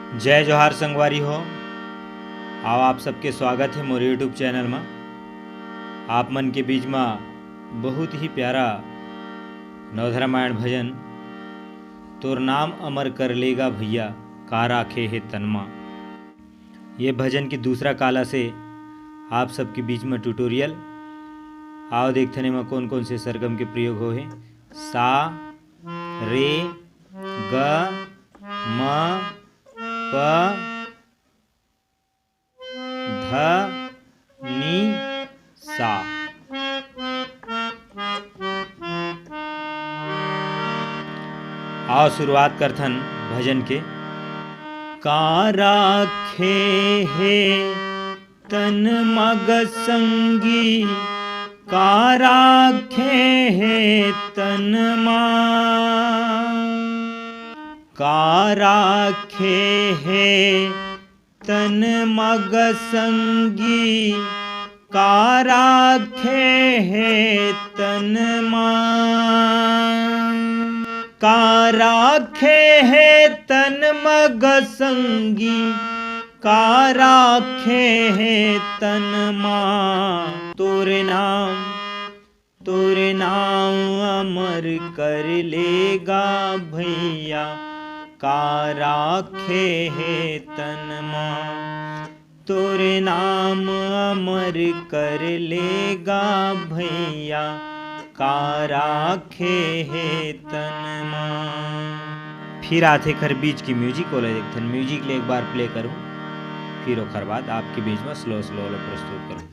जय जोहार संगवारी हो। आओ आप सबके स्वागत है मोर यूट्यूब चैनल में। आप मन के बीच में बहुत ही प्यारा नवधरामायण भजन तोर नाम अमर कर लेगा भैया का राखे है तनमा। ये भजन की दूसरा काला से आप सबके बीच में ट्यूटोरियल। आओ देखने में कौन कौन से सरगम के प्रयोग हो है। सा रे ग म प ध नि सा। आओ शुरुआत करथन भजन के। का राखे है तन मग संगी, का राखे है तन मा, का राखे है तन मग संगी, का राखे है तन मा, का राखे है तन मग संगी, का राखे है तन मा। तोरे नाम अमर कर लेगा भैया का राखे है तन मा। तोरे नाम अमर कर लेगा भैया का राखे है तन मा। फिर आते खर बीच की म्यूजिक वाला देखते हैं। म्यूजिक ले एक बार प्ले करूं, फिर ओखर बाद आपके बीच में स्लो वाला प्रस्तुत करूं।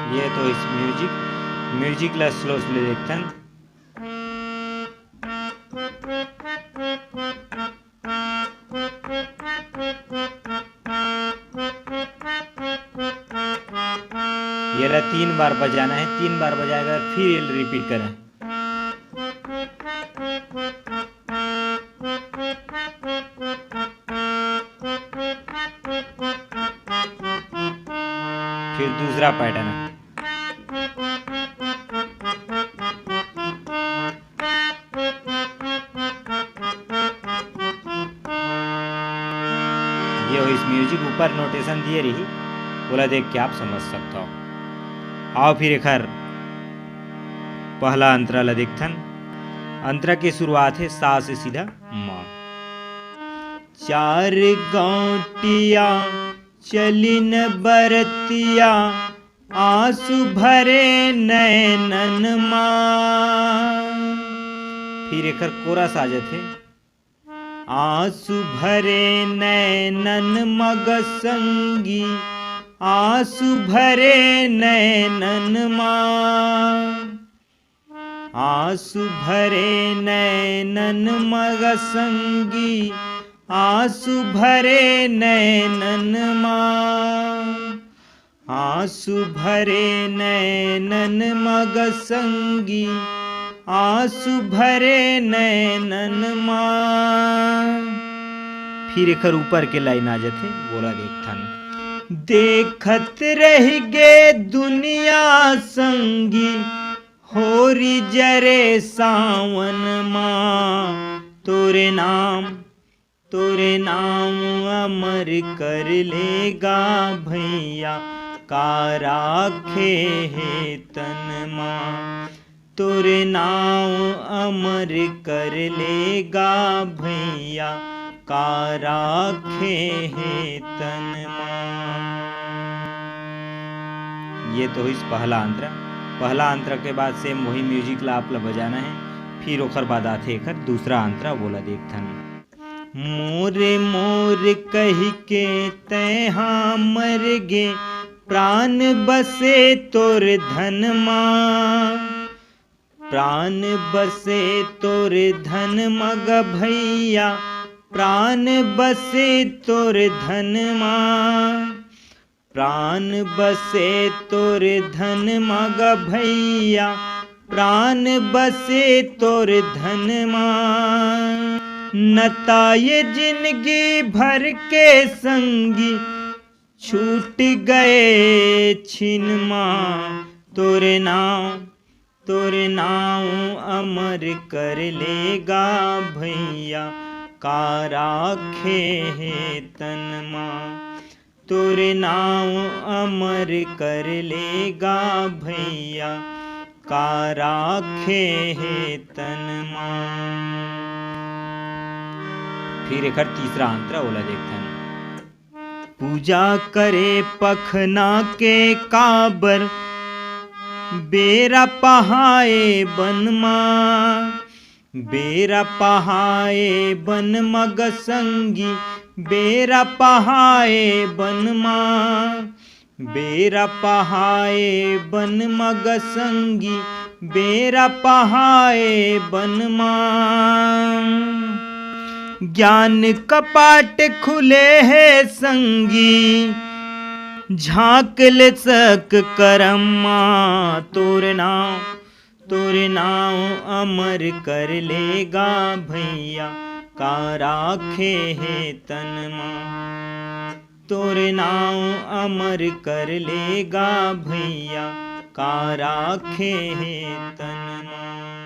ये तो इस म्यूजिक ला स्लो देखते हैं। ये ला 3 बार बजाना है, 3 बार बजाएगा फिर रिपीट करें। फिर दूसरा पैटर्न है। ये इस म्यूजिक ऊपर नोटेशन दिए रही, बोला देख के आप समझ सकते हो। आओ फिर एक पहला अंतरा ला देखथन। अंतरा की शुरुआत है सा से सीधा माँ। चार गौटिया चलिन बरतिया, आंसू भरे नैनन माँ। फिर एक कोरा साजत है। आंसू भरे नैनन मग संगी, आंसू भरे नैनन माँ। आंसू भरे नैनन मग संगी, आंसू भरे नैनन माँ। आंसू भरे नैनन मग संगी, आंसू भरे नैनन माँ। फिर एक ऊपर के लाइन आ जाते, बोला देखथन। देखत रह गे दुनिया संगी, होरी जरे सावन माँ। तोरे नाम अमर कर लेगा भैया का राखे है तन माँ। तोरे नाम अमर कर लेगा भैया का राखे है तन माँ। ये तो इस पहला अंतरा के बाद से वही म्यूजिक ला आप ला बजाना है। फिर ओखर बाद आते एक दूसरा अंतरा, बोला देखथन। मोरे मोर कही के तैहा मर गे, प्राण बसे तोर धन माँ। प्राण बसे तोर धन मग भैया प्राण बसे तोर धन माँ, प्राण बसे तोर धन मग भैया, प्राण बसे तोर धन माँ। नताये जिंदगी भर के संगी, छूट गए छिन माँ। तोरे नाम अमर कर लेगा भैया, का राखे है तन माँ। तोरे नाम अमर कर लेगा भैया, का राखे है तन माँ। फिर एक तीसरा अंतरा ओला देखते हैं। पूजा करे पखना के काबर, बेरा पहाए बन माँ। बेरा पहाए बन मग संगी, बेरा पहाए बन माँ। बेरा पहाए बन मग संगी, बेरा पहाए बन माँ। ज्ञान कपाट खुले है संगी, झांक ले सक करम माँ। तोरे नाम अमर कर लेगा भैया, का राखे है तन माँ। तोरे नाम अमर कर लेगा भैया, का राखे है तन माँ।